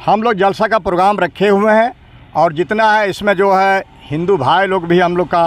हम लोग जलसा का प्रोग्राम रखे हुए हैं और जितना है इसमें जो है हिंदू भाई लोग भी हम लोग का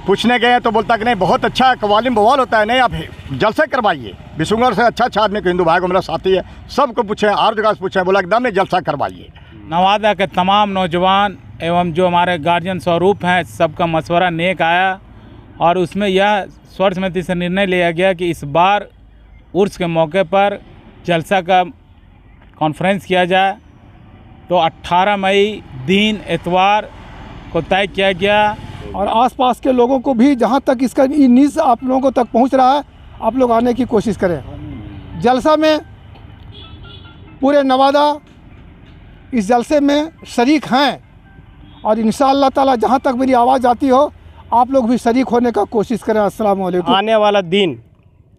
पूछने गए हैं तो बोलता कि नहीं बहुत अच्छा कव्वाली में बवाल होता है, नहीं आप जलसा करवाइए। बिशुनगढ़ से अच्छा आदमी को हिंदू भाई को मेरा साथी है, सबको पूछे, हर जगह से पूछे, बोला एकदम नहीं जलसा करवाइए। नवादा के तमाम नौजवान एवं जो हमारे गार्जियन स्वरूप हैं सबका मशवरा नेक आया और उसमें यह सर्वसम्मति से निर्णय लिया गया कि इस बार उर्स के मौके पर जलसा का कॉन्फ्रेंस किया जाए। तो 18 मई दिन इतवार को तय किया गया और आसपास के लोगों को भी जहां तक इसका न्यूज़ आप लोगों को तक पहुंच रहा है, आप लोग आने की कोशिश करें। जलसा में पूरे नवादा इस जलसे में शरीक हैं और इंशाअल्लाह ताला जहां तक मेरी आवाज़ आती हो आप लोग भी शरीक होने का कोशिश करें। अस्सलाम वालेकुम। आने वाला दिन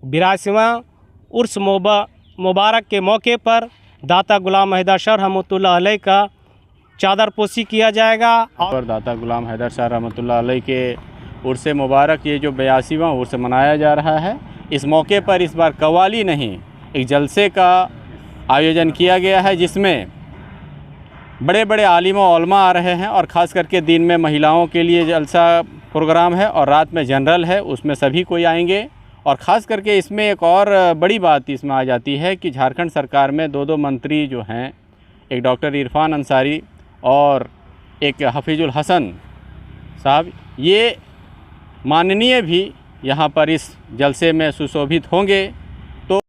82वां उर्स मुबारक के मौके पर दाता गुलाम हैदर शाह रहमतुल्लाह अलैह का चादर पोशी किया जाएगा और दाता गुलाम हैदर शाह रहमतुल्लाह अलैह के उर्स मुबारक ये जो 82वां उर्स मनाया जा रहा है, इस मौके पर इस बार कव्वाली नहीं एक जलसे का आयोजन किया गया है जिसमें बड़े बड़े आलिम व उलमा आ रहे हैं और ख़ास करके दिन में महिलाओं के लिए जलसा प्रोग्राम है और रात में जनरल है, उसमें सभी कोई आएंगे। और ख़ास करके इसमें एक और बड़ी बात इसमें आ जाती है कि झारखंड सरकार में दो मंत्री जो हैं, एक डॉक्टर इरफान अंसारी और एक हफीजुल हसन साहब, ये माननीय भी यहाँ पर इस जलसे में सुशोभित होंगे। तो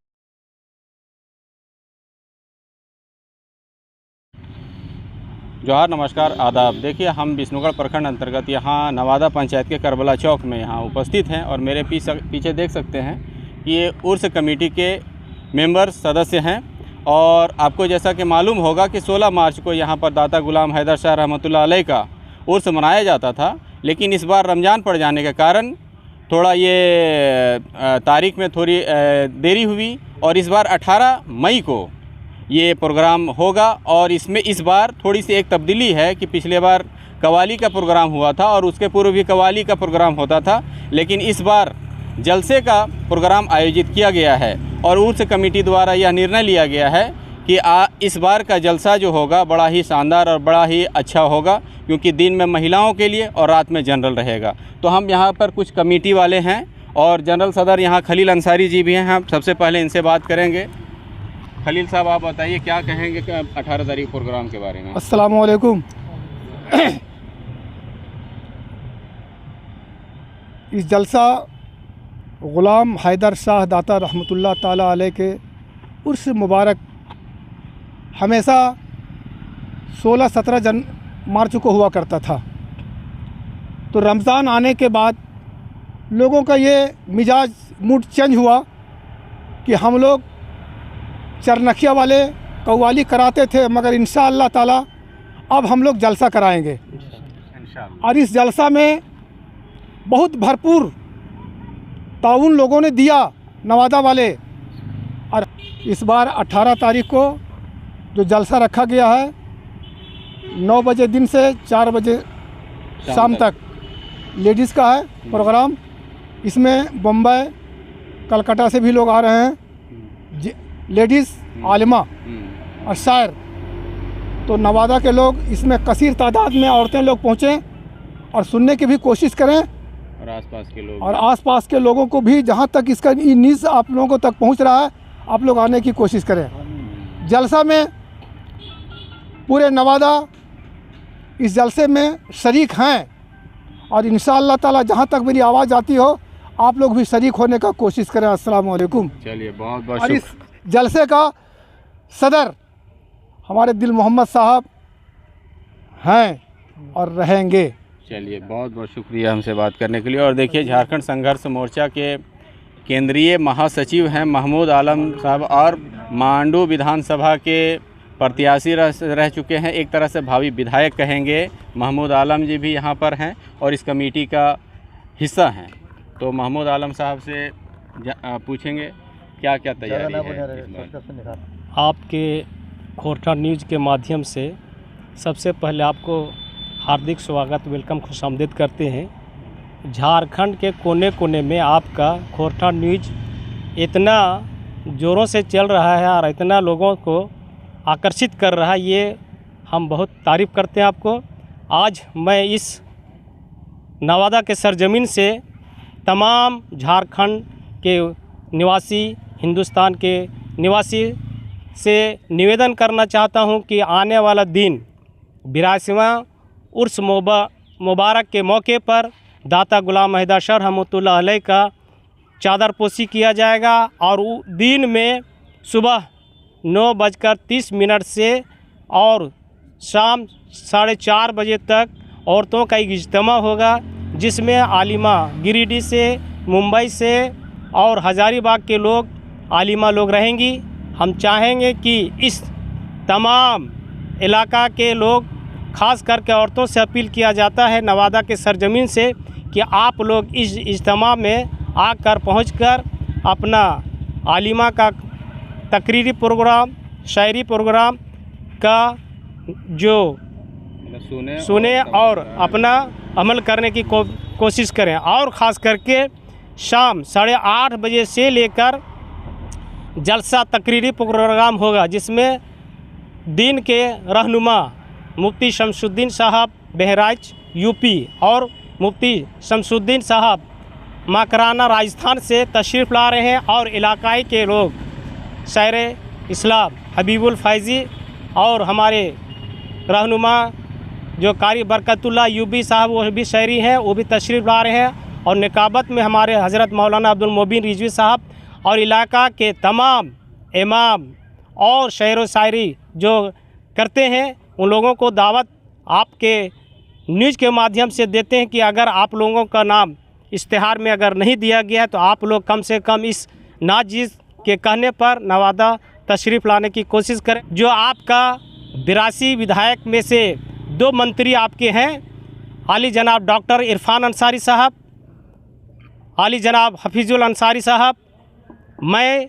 जोहार, नमस्कार, आदाब। देखिए हम बिशुनगढ़ प्रखंड अंतर्गत यहाँ नवादा पंचायत के करबला चौक में यहाँ उपस्थित हैं और मेरे पीछे देख सकते हैं कि ये उर्स कमेटी के मेंबर सदस्य हैं। और आपको जैसा कि मालूम होगा कि 16 मार्च को यहाँ पर दाता गुलाम हैदर शाह रहमतुल्लाह अलैह का उर्स मनाया जाता था, लेकिन इस बार रमज़ान पड़ जाने के कारण थोड़ा ये तारीख में थोड़ी देरी हुई और इस बार 18 मई को ये प्रोग्राम होगा। और इसमें इस बार थोड़ी सी एक तब्दीली है कि पिछले बार कव्वाली का प्रोग्राम हुआ था और उसके पूर्व भी कव्वाली का प्रोग्राम होता था, लेकिन इस बार जलसे का प्रोग्राम आयोजित किया गया है और उर्स कमेटी द्वारा यह निर्णय लिया गया है कि इस बार का जलसा जो होगा बड़ा ही शानदार और बड़ा ही अच्छा होगा, क्योंकि दिन में महिलाओं के लिए और रात में जनरल रहेगा। तो हम यहाँ पर कुछ कमेटी वाले हैं और जनरल सदर यहाँ खलील अंसारी जी भी हैं, हम सबसे पहले इनसे बात करेंगे। खलील साहब, आप बताइए क्या कहेंगे 18 तारीख प्रोग्राम के बारे में। अस्सलाम वालेकुम। इस जलसा ग़ुलाम हैदर शाह दाता रहमतुल्लाह ताला अलैह के उर्स मुबारक हमेशा 16-17 मार्च को हुआ करता था। तो रमज़ान आने के बाद लोगों का ये मिजाज मूड चेंज हुआ कि हम लोग चरनखिया वाले कव्वाली कराते थे, मगर इंशाअल्लाह ताला अब हम लोग जलसा कराएंगे। और इस जलसा में बहुत भरपूर ताउन लोगों ने दिया नवादा वाले। और इस बार 18 तारीख को जो जलसा रखा गया है 9 बजे दिन से 4 बजे शाम तक लेडीज़ का है प्रोग्राम। इसमें बम्बई कलकत्ता से भी लोग आ रहे हैं, लेडीज़ आलिमा और शायर। तो नवादा के लोग इसमें कसीर तादाद में औरतें लोग पहुँचें और सुनने की भी कोशिश करें और आसपास के लोगों को भी जहां तक इसका न्यूज़ आप लोगों को तक पहुंच रहा है आप लोग आने की कोशिश करें। जलसा में पूरे नवादा इस जलसे में शरीक हैं और इंशाअल्लाह ताला जहां तक मेरी आवाज़ आती हो आप लोग भी शरीक होने का कोशिश करें। अस्सलाम वालेकुम। चलिए, बहुत बहुत और इस जलसे का सदर हमारे दिल मोहम्मद साहब हैं और रहेंगे। चलिए, बहुत बहुत शुक्रिया हमसे बात करने के लिए। और देखिए, झारखंड संघर्ष मोर्चा के केंद्रीय महासचिव हैं महमूद आलम साहब और मांडू विधानसभा के प्रत्याशी रह चुके हैं, एक तरह से भावी विधायक कहेंगे। महमूद आलम जी भी यहाँ पर हैं और इस कमेटी का हिस्सा हैं। तो महमूद आलम साहब से पूछेंगे क्या क्या तैयारी है। आपके खोरठा न्यूज़ के माध्यम से सबसे पहले आपको हार्दिक स्वागत, वेलकम, खुशामदीद करते हैं। झारखंड के कोने कोने में आपका खोरठा न्यूज़ इतना ज़ोरों से चल रहा है और इतना लोगों को आकर्षित कर रहा है, ये हम बहुत तारीफ़ करते हैं आपको। आज मैं इस नवादा के सरजमीन से तमाम झारखंड के निवासी, हिंदुस्तान के निवासी से निवेदन करना चाहता हूं कि आने वाला दिन 82वां उर्स मुबारक के मौके पर दाता गुलाम हैदर शाह रहमतुल्लाह अलैह का चादरपोशी किया जाएगा और दिन में सुबह 9:30 से और शाम 4:30 बजे तक औरतों का एक इज्तिमा होगा, जिसमें आलिमा गिरिडीह से, मुंबई से और हज़ारीबाग के लोग आलिमा लोग रहेंगी। हम चाहेंगे कि इस तमाम इलाका के लोग, ख़ास करके औरतों से अपील किया जाता है नवादा के सरजमीन से कि आप लोग इस इज्तिमा में आकर पहुंचकर अपना आलिमा का तकरीरी प्रोग्राम, शायरी प्रोग्राम का जो सुने और अपना अमल करने की कोशिश करें। और ख़ास करके शाम 8:30 बजे से लेकर जलसा तकरीरी प्रोग्राम होगा, जिसमें दिन के रहनुमा मुफ्ती शमसुद्दीन साहब बहराइच यूपी और मुफ्ती शमसुद्दीन साहब मकराना राजस्थान से तशरीफ़ ला रहे हैं और इलाकाई के लोग शायर इस्लाम हबीबुल फैज़ी और हमारे रहनुमा जो कारी बरकतुल्लाह यूबी साहब, वो भी शायरी हैं, वो भी तशरीफ़ ला रहे हैं। और निकाबत में हमारे हज़रत मौलाना अब्दुल मोबिन रिजवी साहब और इलाका के तमाम इमाम और शायर व शायरी जो करते हैं, उन लोगों को दावत आपके न्यूज़ के माध्यम से देते हैं कि अगर आप लोगों का नाम इश्तिहार में अगर नहीं दिया गया तो आप लोग कम से कम इस नाजिज़ के कहने पर नवादा तशरीफ़ लाने की कोशिश करें। जो आपका 82 विधायक में से 2 मंत्री आपके हैं, आली जनाब डॉक्टर इरफान अंसारी साहब, आली जनाब हफीजुल अंसारी साहब। मैं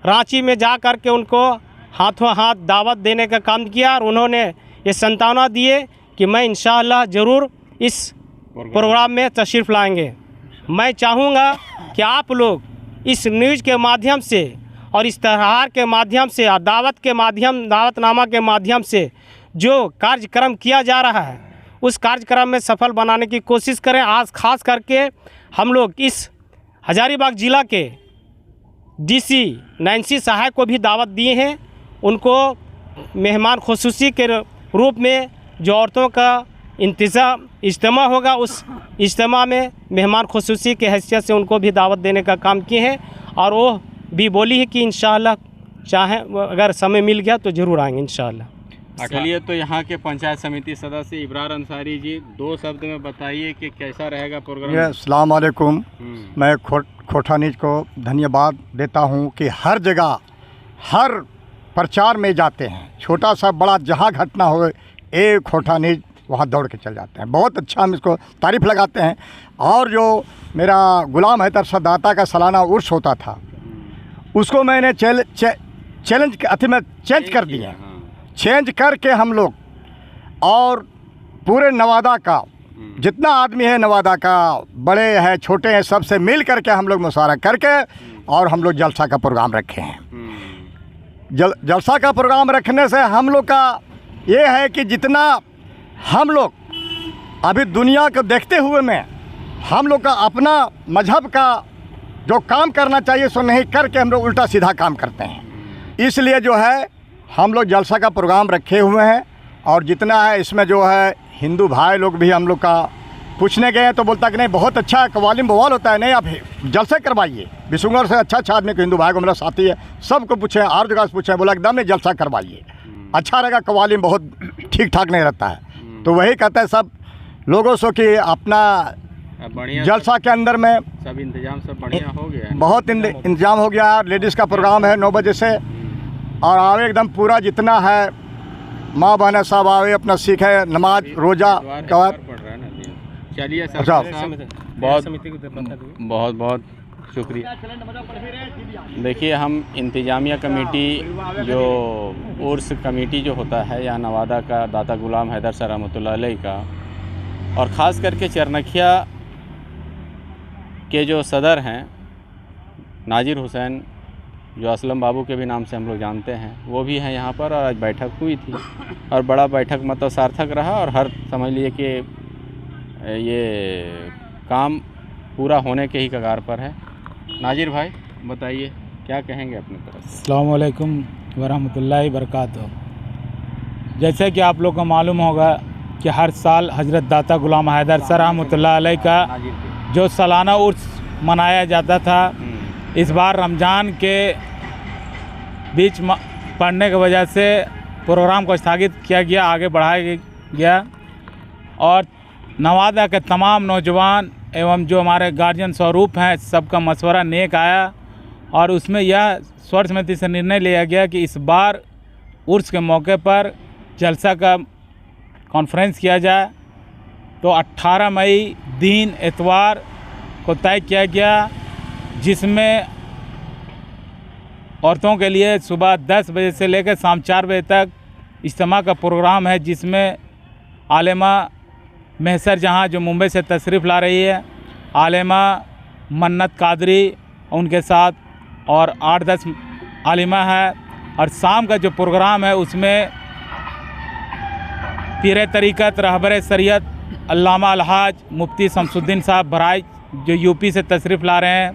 रांची में जा कर के उनको हाथों हाथ दावत देने का काम किया और उन्होंने ये संतावना दिए कि मैं इंशाअल्लाह ज़रूर इस प्रोग्राम में तशरीफ़ लाएंगे। मैं चाहूँगा कि आप लोग इस न्यूज़ के माध्यम से और इश्तिहार के माध्यम से और दावतनामा के माध्यम से जो कार्यक्रम किया जा रहा है, उस कार्यक्रम में सफल बनाने की कोशिश करें। आज ख़ास करके हम लोग इस हज़ारीबाग ज़िला के डीसी नैन्सी सहाय को भी दावत दिए हैं। उनको मेहमान खुसूसी के रूप में जो औरतों का इज्तिमा होगा, उस इज्तिमा में मेहमान खुसूसी के हैसियत से उनको भी दावत देने का काम किए हैं। और वो भी बोली है कि इंशाअल्लाह चाहें अगर समय मिल गया तो ज़रूर आएंगे इंशाअल्लाह। चलिए, तो यहाँ के पंचायत समिति सदस्य इब्रार अंसारी जी, 2 शब्द में बताइए कि कैसा रहेगा प्रोग्राम। अस्सलाम वालेकुम। मैं खोटा न्यूज़ को धन्यवाद देता हूँ कि हर जगह हर प्रचार में जाते हैं, छोटा सा बड़ा जहाँ घटना हो, एक खोटा न्यूज़ वहाँ दौड़ के चल जाते हैं। बहुत अच्छा हम इसको तारीफ़ लगाते हैं। और जो मेरा गुलाम हैदर शाह दाता का सालाना उर्स होता था, उसको मैंने चेंज कर दिया। चेंज करके हम लोग और पूरे नवादा का जितना आदमी है, नवादा का बड़े हैं छोटे हैं, सबसे मिल करके हम लोग मुशावरा करके और हम लोग जलसा का प्रोग्राम रखे हैं। जलसा का प्रोग्राम रखने से हम लोग का ये है कि जितना हम लोग अभी दुनिया को देखते हुए में हम लोग का अपना मजहब का जो काम करना चाहिए सो नहीं करके हम लोग उल्टा सीधा काम करते हैं। इसलिए जो है हम लोग जलसा का प्रोग्राम रखे हुए हैं। और जितना है इसमें जो है हिंदू भाई लोग भी हम लोग का पूछने गए तो बोलता कि नहीं बहुत अच्छा कवालिम बवाल होता है, नहीं आप जलसे करवाइए। बिशुंगर से अच्छा आदमी को, हिंदू भाई को, मेरा साथी है, सबको पूछे, हर जगह से पूछे, बोला एकदम नहीं जलसा करवाइए, अच्छा रहेगा, कवालिम बहुत ठीक ठाक नहीं रहता है। तो वही कहते हैं सब लोगों से कि अपना जलसा के अंदर में सब इंतजाम सब बढ़िया हो गया है, बहुत इंतजाम हो गया। लेडीज़ का प्रोग्राम है 9 बजे से और आवे एकदम पूरा जितना है माँ बहन सब आवे, अपना सीखे, नमाज रोज़ा कवार। चलिए सर, अच्छा। बहुत बहुत शुक्रिया। देखिए, हम इंतजामिया कमेटी जो उर्स कमेटी जो होता है यहाँ नवादा का दाता गुलाम हैदर शाह रहमतुल्लाह अलैह का, और ख़ास करके चरनखिया के जो सदर हैं नाजिर हुसैन जो असलम बाबू के भी नाम से हम लोग जानते हैं, वो भी हैं यहाँ पर। और आज बैठक हुई थी और बड़ा बैठक मतलब सार्थक रहा और हर समझ लीजिए कि ये काम पूरा होने के ही कगार पर है। नाजिर भाई बताइए क्या कहेंगे अपनी तरफ से? अस्सलाम वालेकुम वरहमतुल्लाहि बरकातुहू। जैसे कि आप लोग को मालूम होगा कि हर साल हज़रत दाता गुलाम हैदर सर रहमतुल्लाह अलैह का जो सालाना उर्स मनाया जाता था, इस बार रमज़ान के बीच पड़ने की वजह से प्रोग्राम को स्थगित किया गया, आगे बढ़ाया गया। और नवादा के तमाम नौजवान एवं जो हमारे गार्जियन स्वरूप हैं, सबका मशवरा नेक आया और उसमें यह सर्वसम्मति से निर्णय लिया गया कि इस बार उर्स के मौके पर जलसा का कॉन्फ्रेंस किया जाए। तो 18 मई दिन इतवार को तय किया गया, जिसमें औरतों के लिए सुबह 10 बजे से लेकर शाम 4 बजे तक इज्तिमा का प्रोग्राम है, जिसमें आलिमा महसर जहां जो मुंबई से तशरीफ़ ला रही है, आलिमा मन्नत कादरी उनके साथ और 8-10 आलिमा है। और शाम का जो प्रोग्राम है उसमें पीर तरीक़त रहबर शरीयत अल्लामा अलहाज मुफ्ती शमसुद्दीन साहब बहराइच जो यूपी से तशरीफ़ ला रहे हैं,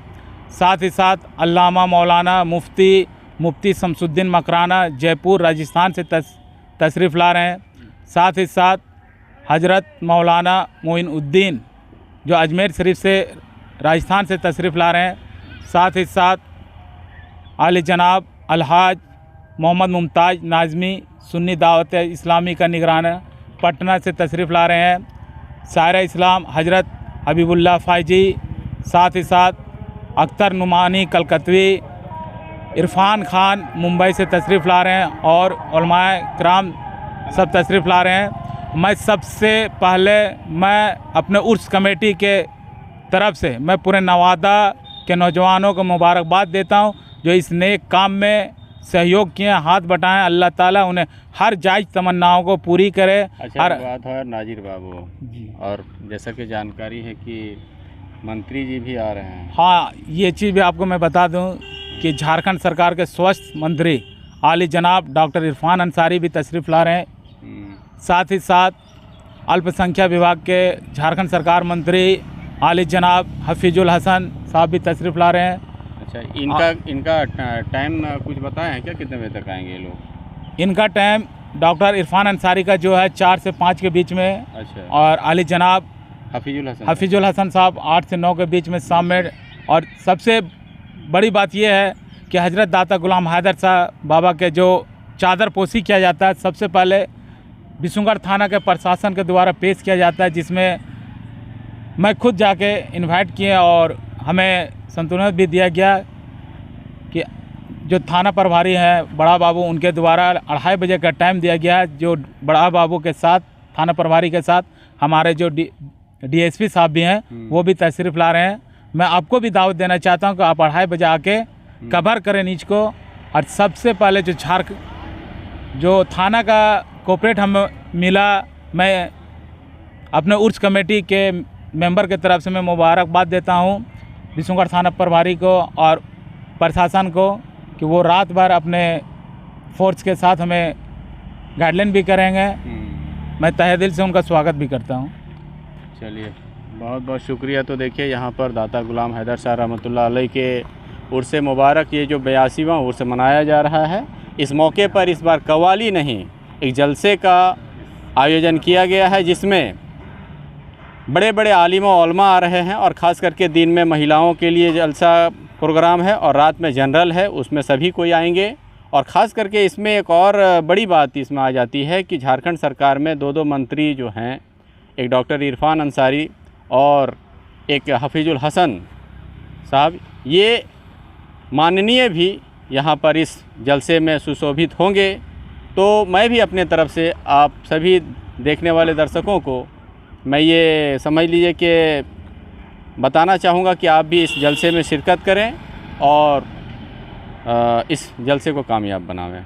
साथ ही साथ अल्लामा मौलाना मुफ्ती शमसुद्दीन मकराना जयपुर राजस्थान से तशरीफ़ ला रहे हैं, साथ ही साथ हज़रत मौलाना मोइनुद्दीन जो अजमेर शरीफ से राजस्थान से तशरीफ़ ला रहे हैं, साथ ही साथ आली जनाब अलहाज मोहम्मद मुमताज़ नाज़मी सुन्नी दावत इस्लामी का निगरान पटना से तशरीफ़ ला रहे हैं, शायर इस्लाम हज़रत हबीबुल्लाह फ़ायजी, साथ ही साथ अख्तर नुमानी कलकत्वी, इरफान खान मुंबई से तशरीफ़ ला रहे हैं और उलमाए किराम सब तशरीफ़ ला रहे हैं। मैं सबसे पहले अपने उर्स कमेटी के तरफ से मैं पूरे नवादा के नौजवानों को मुबारकबाद देता हूं जो इस नेक काम में सहयोग किए, हाथ बटाएं। अल्लाह ताला उन्हें हर जायज़ तमन्नाओं को पूरी करे। अच्छा बात है नाजिर बाबू, और जैसा कि जानकारी है कि मंत्री जी भी आ रहे हैं। हाँ, ये चीज़ भी आपको मैं बता दूं कि झारखंड सरकार के स्वास्थ्य मंत्री आली जनाब डॉक्टर इरफान अंसारी भी तशरीफ़ ला रहे हैं, साथ ही साथ अल्पसंख्यक विभाग के झारखंड सरकार मंत्री आली जनाब हफीजुल हसन साहब भी तशरीफ़ ला रहे हैं। अच्छा, इनका टाइम कुछ बताएं हैं क्या, कितने बजे तक आएंगे ये लोग? इनका टाइम डॉक्टर इरफान अंसारी का जो है 4 से 5 के बीच में। अच्छा। और आली जनाब हफीजुल हसन साहब 8 से 9 के बीच में शाम में। और सबसे बड़ी बात यह है कि हज़रत दाता गुलाम हैदर साहब बाबा के जो चादर पोशी किया जाता है, सबसे पहले बिशुनगढ़ थाना के प्रशासन के द्वारा पेश किया जाता है, जिसमें मैं खुद जाके इनवाइट किए और हमें संतुलन भी दिया गया कि जो थाना प्रभारी हैं बड़ा बाबू, उनके द्वारा 2:30 बजे का टाइम दिया गया है। जो बड़ा बाबू के साथ थाना प्रभारी के साथ हमारे जो डीएसपी साहब भी हैं वो भी तशरीफ़ ला रहे हैं। मैं आपको भी दावत देना चाहता हूं कि आप 2:30 बजे आके कवर करें नीच को। और सबसे पहले जो थाना का कोऑपरेट हमें मिला, मैं अपने उर्स कमेटी के मेंबर के तरफ से मैं मुबारकबाद देता हूं बिशुनगढ़ थाना प्रभारी को और प्रशासन को कि वो रात भर अपने फोर्स के साथ हमें गाइडलाइन भी करेंगे। मैं तहे दिल से उनका स्वागत भी करता हूं। चलिए, बहुत बहुत शुक्रिया। तो देखिए यहाँ पर दाता गुलाम हैदर शाह रहमतुल्लाह अलैह के उर्स मुबारक ये जो 82वां उर्स मनाया जा रहा है, इस मौके पर इस बार कव्वाली नहीं एक जलसे का आयोजन किया गया है, जिसमें बड़े बड़े आलिम व उलमा आ रहे हैं। और ख़ास करके दिन में महिलाओं के लिए जलसा प्रोग्राम है और रात में जनरल है, उसमें सभी कोई आएंगे। और ख़ास करके इसमें एक और बड़ी बात इसमें आ जाती है कि झारखंड सरकार में 2 मंत्री जो हैं, एक डॉक्टर इरफान अंसारी और एक हफीजुल हसन साहब, ये माननीय भी यहाँ पर इस जलसे में सुशोभित होंगे। तो मैं भी अपने तरफ से आप सभी देखने वाले दर्शकों को मैं ये समझ लीजिए कि बताना चाहूँगा कि आप भी इस जलसे में शिरकत करें और इस जलसे को कामयाब बनावें।